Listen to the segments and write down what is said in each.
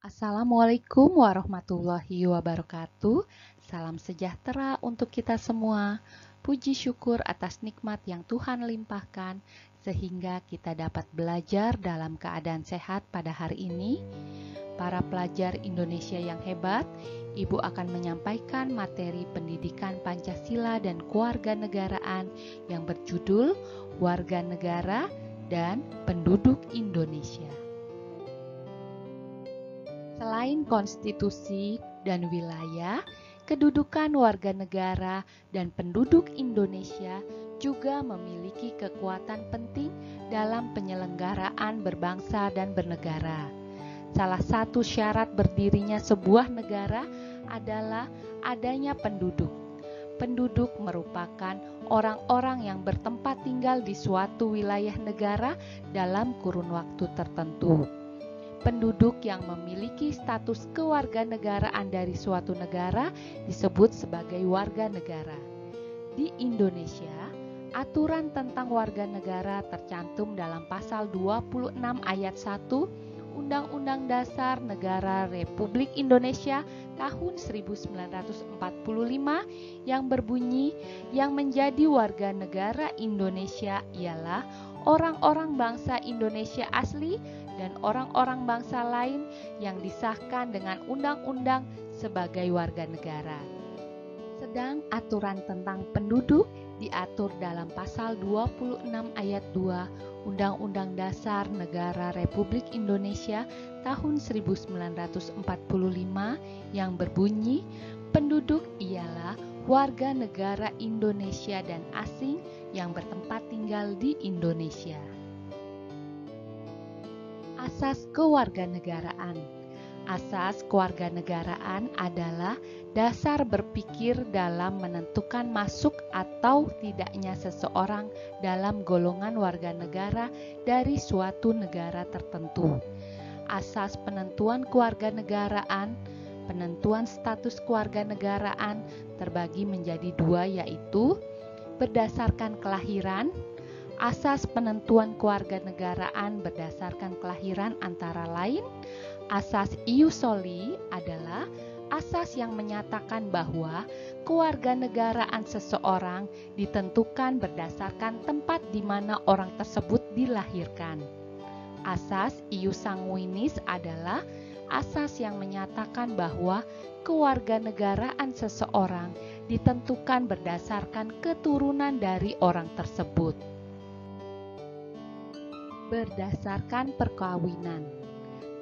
Assalamualaikum warahmatullahi wabarakatuh. Salam sejahtera untuk kita semua. Puji syukur atas nikmat yang Tuhan limpahkan sehingga kita dapat belajar dalam keadaan sehat pada hari ini. Para pelajar Indonesia yang hebat, Ibu akan menyampaikan materi pendidikan Pancasila dan kewarganegaraan yang berjudul Warga Negara dan Penduduk Indonesia. Selain konstitusi dan wilayah, kedudukan warga negara dan penduduk Indonesia juga memiliki kekuatan penting dalam penyelenggaraan berbangsa dan bernegara. Salah satu syarat berdirinya sebuah negara adalah adanya penduduk. Penduduk merupakan orang-orang yang bertempat tinggal di suatu wilayah negara dalam kurun waktu tertentu. Penduduk yang memiliki status kewarganegaraan dari suatu negara disebut sebagai warga negara. Di Indonesia, aturan tentang warga negara tercantum dalam pasal 26 ayat 1 Undang-Undang Dasar Negara Republik Indonesia tahun 1945 yang berbunyi, yang menjadi warga negara Indonesia ialah orang-orang bangsa Indonesia asli dan orang-orang bangsa lain yang disahkan dengan undang-undang sebagai warga negara. Sedang aturan tentang penduduk diatur dalam pasal 26 ayat 2 Undang-Undang Dasar Negara Republik Indonesia tahun 1945 yang berbunyi, penduduk ialah warga negara Indonesia dan asing yang bertempat tinggal di Indonesia. Asas kewarganegaraan. Asas kewarganegaraan adalah dasar berpikir dalam menentukan masuk atau tidaknya seseorang dalam golongan warga negara dari suatu negara tertentu. Asas penentuan kewarganegaraan, penentuan status kewarganegaraan terbagi menjadi dua, yaitu berdasarkan kelahiran. Asas penentuan kewarganegaraan berdasarkan kelahiran antara lain, asas ius soli adalah asas yang menyatakan bahwa kewarganegaraan seseorang ditentukan berdasarkan tempat di mana orang tersebut dilahirkan. Asas ius sanguinis adalah asas yang menyatakan bahwa kewarganegaraan seseorang ditentukan berdasarkan keturunan dari orang tersebut. Berdasarkan perkawinan.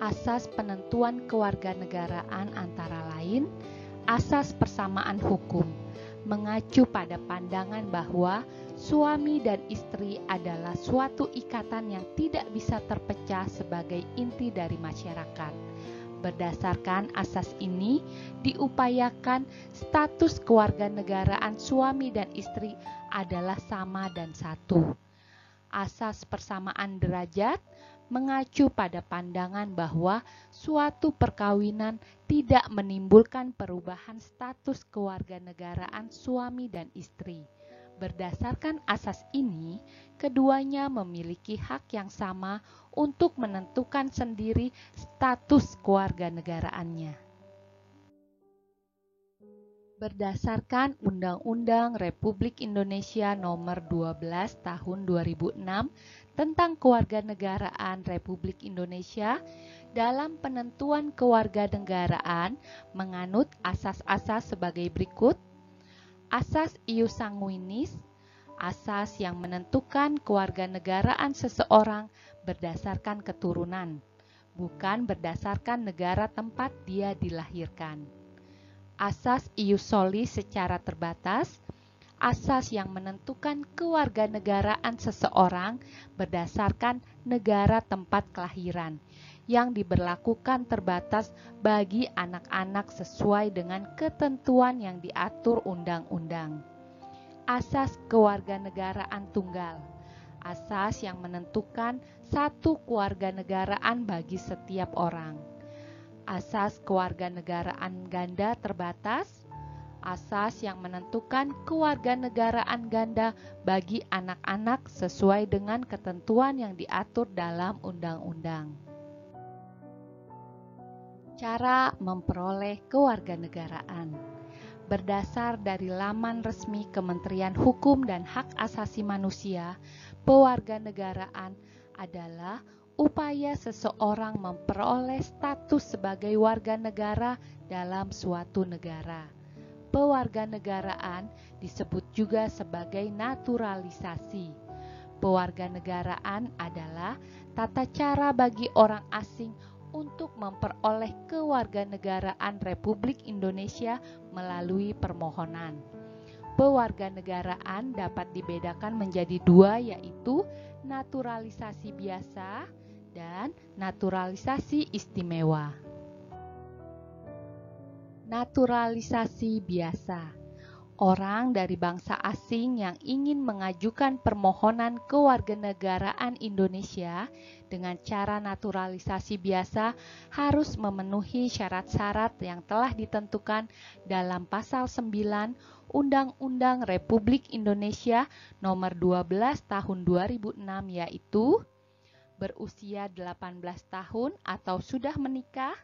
Asas penentuan kewarganegaraan antara lain, asas persamaan hukum, mengacu pada pandangan bahwa suami dan istri adalah suatu ikatan yang tidak bisa terpecah sebagai inti dari masyarakat. Berdasarkan asas ini, diupayakan status kewarganegaraan suami dan istri adalah sama dan satu. Asas persamaan derajat mengacu pada pandangan bahwa suatu perkawinan tidak menimbulkan perubahan status kewarganegaraan suami dan istri. Berdasarkan asas ini, keduanya memiliki hak yang sama untuk menentukan sendiri status kewarganegaraannya. Berdasarkan Undang-Undang Republik Indonesia Nomor 12 Tahun 2006 tentang Kewarganegaraan Republik Indonesia, dalam penentuan kewarganegaraan menganut asas-asas sebagai berikut. Asas ius sanguinis, asas yang menentukan kewarganegaraan seseorang berdasarkan keturunan, bukan berdasarkan negara tempat dia dilahirkan. Asas ius soli secara terbatas, asas yang menentukan kewarganegaraan seseorang berdasarkan negara tempat kelahiran, yang diberlakukan terbatas bagi anak-anak sesuai dengan ketentuan yang diatur undang-undang. Asas kewarganegaraan tunggal, asas yang menentukan satu kewarganegaraan bagi setiap orang. Asas kewarganegaraan ganda terbatas, asas yang menentukan kewarganegaraan ganda bagi anak-anak sesuai dengan ketentuan yang diatur dalam undang-undang. Cara memperoleh kewarganegaraan. Berdasar dari laman resmi Kementerian Hukum dan Hak Asasi Manusia, pewarganegaraan adalah upaya seseorang memperoleh status sebagai warga negara dalam suatu negara. Pewarganegaraan disebut juga sebagai naturalisasi. Pewarganegaraan adalah tata cara bagi orang asing untuk memperoleh kewarganegaraan Republik Indonesia melalui permohonan. Pewarganegaraan dapat dibedakan menjadi dua, yaitu naturalisasi biasa dan naturalisasi istimewa. Naturalisasi biasa. Orang dari bangsa asing yang ingin mengajukan permohonan kewarganegaraan Indonesia dengan cara naturalisasi biasa harus memenuhi syarat-syarat yang telah ditentukan dalam Pasal 9 Undang-Undang Republik Indonesia Nomor 12 Tahun 2006, yaitu berusia 18 tahun atau sudah menikah,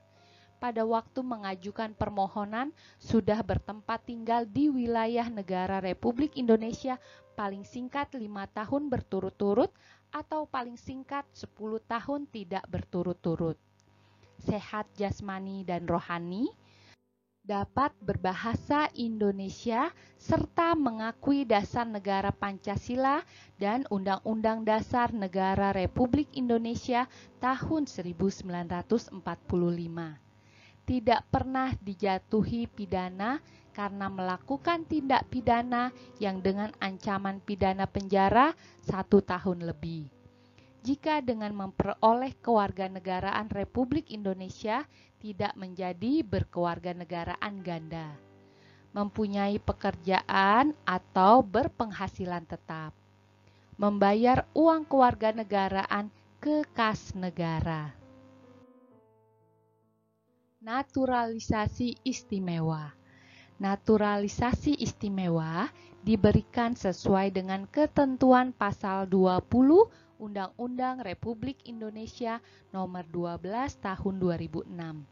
pada waktu mengajukan permohonan sudah bertempat tinggal di wilayah negara Republik Indonesia paling singkat 5 tahun berturut-turut atau paling singkat 10 tahun tidak berturut-turut. Sehat jasmani dan rohani, dapat berbahasa Indonesia serta mengakui dasar negara Pancasila dan Undang-Undang Dasar Negara Republik Indonesia tahun 1945. Tidak pernah dijatuhi pidana karena melakukan tindak pidana yang dengan ancaman pidana penjara 1 tahun lebih. Jika dengan memperoleh kewarganegaraan Republik Indonesia tidak menjadi berkewarganegaraan ganda, mempunyai pekerjaan atau berpenghasilan tetap, membayar uang kewarganegaraan ke kas negara. Naturalisasi istimewa. Naturalisasi istimewa diberikan sesuai dengan ketentuan Pasal 20 Undang-Undang Republik Indonesia Nomor 12 Tahun 2006.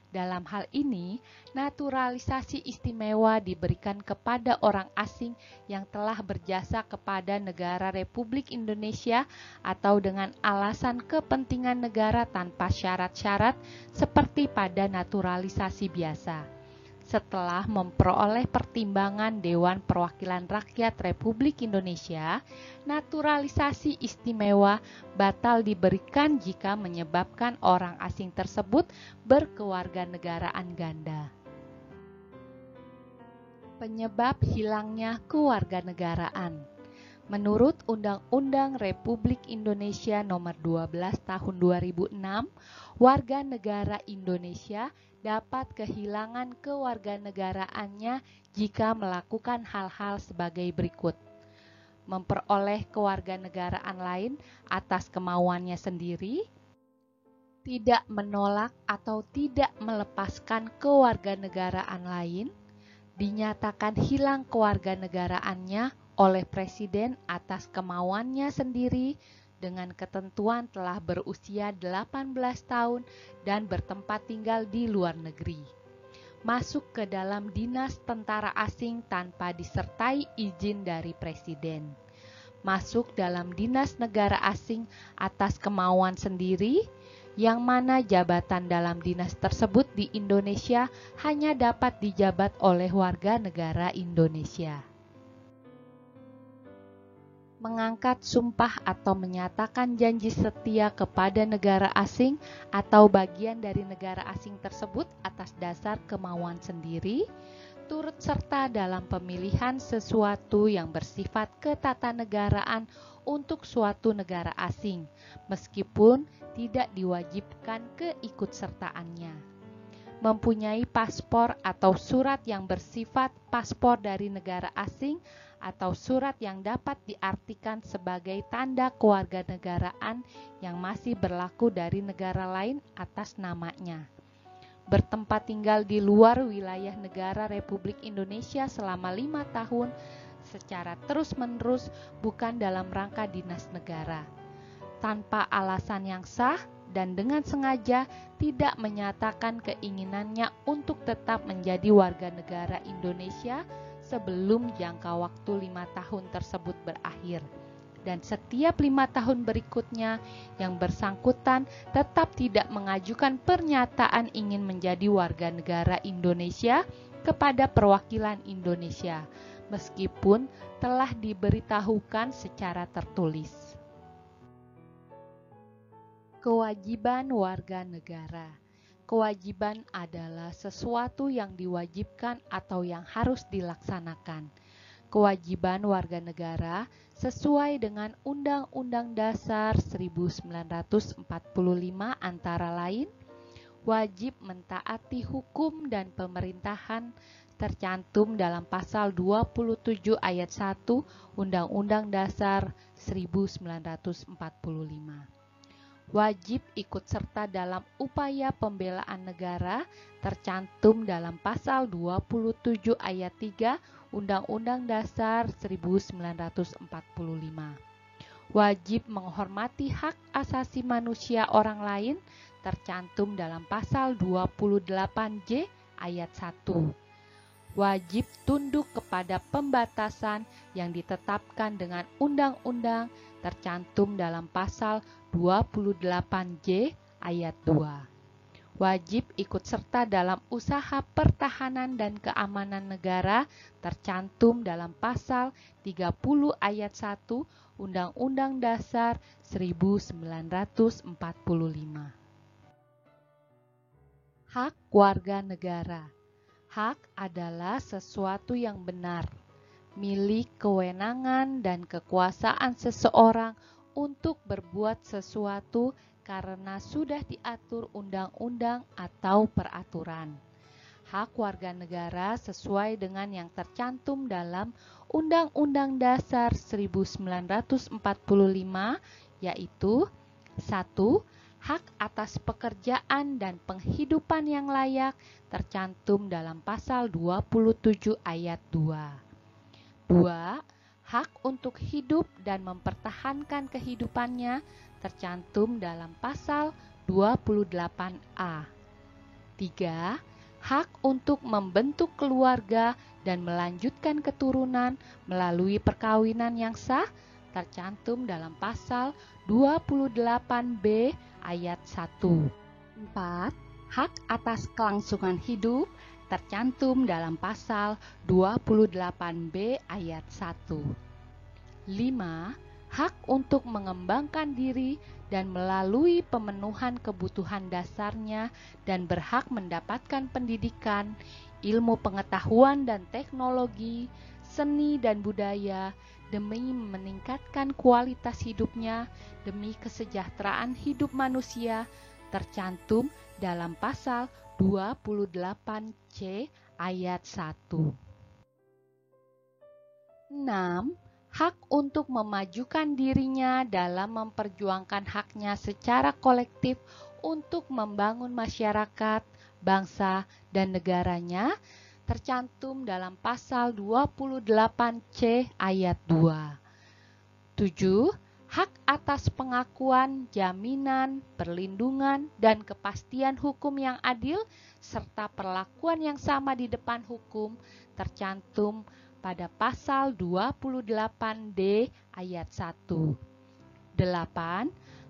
Dalam hal ini, naturalisasi istimewa diberikan kepada orang asing yang telah berjasa kepada negara Republik Indonesia atau dengan alasan kepentingan negara tanpa syarat-syarat seperti pada naturalisasi biasa. Setelah memperoleh pertimbangan Dewan Perwakilan Rakyat Republik Indonesia, naturalisasi istimewa batal diberikan jika menyebabkan orang asing tersebut berkewarganegaraan ganda. Penyebab hilangnya kewarganegaraan. Menurut Undang-Undang Republik Indonesia Nomor 12 Tahun 2006, warga negara Indonesia dapat kehilangan kewarganegaraannya jika melakukan hal-hal sebagai berikut: memperoleh kewarganegaraan lain atas kemauannya sendiri, tidak menolak atau tidak melepaskan kewarganegaraan lain, dinyatakan hilang kewarganegaraannya oleh Presiden atas kemauannya sendiri dengan ketentuan telah berusia 18 tahun dan bertempat tinggal di luar negeri, masuk ke dalam dinas tentara asing tanpa disertai izin dari Presiden, masuk dalam dinas negara asing atas kemauan sendiri, yang mana jabatan dalam dinas tersebut di Indonesia hanya dapat dijabat oleh warga negara Indonesia. Mengangkat sumpah atau menyatakan janji setia kepada negara asing atau bagian dari negara asing tersebut atas dasar kemauan sendiri, turut serta dalam pemilihan sesuatu yang bersifat ketatanegaraan untuk suatu negara asing, meskipun tidak diwajibkan keikutsertaannya. Mempunyai paspor atau surat yang bersifat paspor dari negara asing atau surat yang dapat diartikan sebagai tanda kewarganegaraan yang masih berlaku dari negara lain atas namanya. Bertempat tinggal di luar wilayah negara Republik Indonesia selama 5 tahun secara terus-menerus bukan dalam rangka dinas negara. Tanpa alasan yang sah dan dengan sengaja tidak menyatakan keinginannya untuk tetap menjadi warga negara Indonesia sebelum jangka waktu 5 tahun tersebut berakhir. Dan setiap 5 tahun berikutnya yang bersangkutan tetap tidak mengajukan pernyataan ingin menjadi warga negara Indonesia kepada perwakilan Indonesia, meskipun telah diberitahukan secara tertulis. Kewajiban warga negara. Kewajiban adalah sesuatu yang diwajibkan atau yang harus dilaksanakan. Kewajiban warga negara sesuai dengan Undang-Undang Dasar 1945 antara lain, wajib mentaati hukum dan pemerintahan tercantum dalam pasal 27 ayat 1 Undang-Undang Dasar 1945. Wajib ikut serta dalam upaya pembelaan negara tercantum dalam pasal 27 ayat 3 Undang-Undang Dasar 1945. Wajib menghormati hak asasi manusia orang lain tercantum dalam pasal 28J ayat 1. Wajib tunduk kepada pembatasan yang ditetapkan dengan undang-undang tercantum dalam pasal 28J ayat 2. Wajib ikut serta dalam usaha pertahanan dan keamanan negara tercantum dalam pasal 30 ayat 1 Undang-Undang Dasar 1945. Hak warga negara. Hak adalah sesuatu yang benar, milik kewenangan dan kekuasaan seseorang untuk berbuat sesuatu karena sudah diatur undang-undang atau peraturan. Hak warga negara sesuai dengan yang tercantum dalam Undang-Undang Dasar 1945 yaitu 1. Hak atas pekerjaan dan penghidupan yang layak tercantum dalam pasal 27 ayat 2. 2. Hak untuk hidup dan mempertahankan kehidupannya tercantum dalam pasal 28A. 3. Hak untuk membentuk keluarga dan melanjutkan keturunan melalui perkawinan yang sah tercantum dalam pasal 28B ayat 1. 4. Hak atas kelangsungan hidup tercantum dalam pasal 28B ayat 1. 5. Hak untuk mengembangkan diri dan melalui pemenuhan kebutuhan dasarnya dan berhak mendapatkan pendidikan, ilmu pengetahuan dan teknologi, seni dan budaya demi meningkatkan kualitas hidupnya demi kesejahteraan hidup manusia tercantum dalam pasal 28C ayat 1. 6. Hak untuk memajukan dirinya dalam memperjuangkan haknya secara kolektif untuk membangun masyarakat, bangsa, dan negaranya tercantum dalam pasal 28C ayat 2. 7. Hak atas pengakuan, jaminan, perlindungan, dan kepastian hukum yang adil serta perlakuan yang sama di depan hukum tercantum pada pasal 28D ayat 1. 8.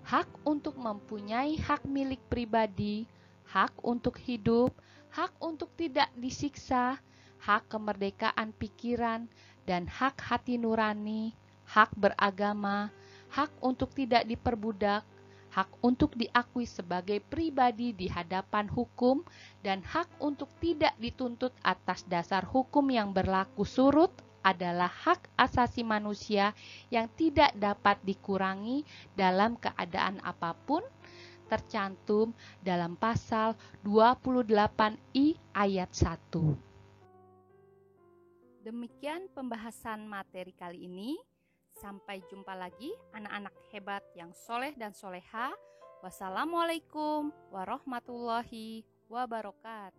hak untuk mempunyai hak milik pribadi, hak untuk hidup, hak untuk tidak disiksa, hak kemerdekaan pikiran, dan hak hati nurani, hak beragama, hak untuk tidak diperbudak, hak untuk diakui sebagai pribadi di hadapan hukum, dan hak untuk tidak dituntut atas dasar hukum yang berlaku surut adalah hak asasi manusia yang tidak dapat dikurangi dalam keadaan apapun, tercantum dalam pasal 28I ayat 1. Demikian pembahasan materi kali ini. Sampai jumpa lagi anak-anak hebat yang soleh dan soleha. Wassalamualaikum warahmatullahi wabarakatuh.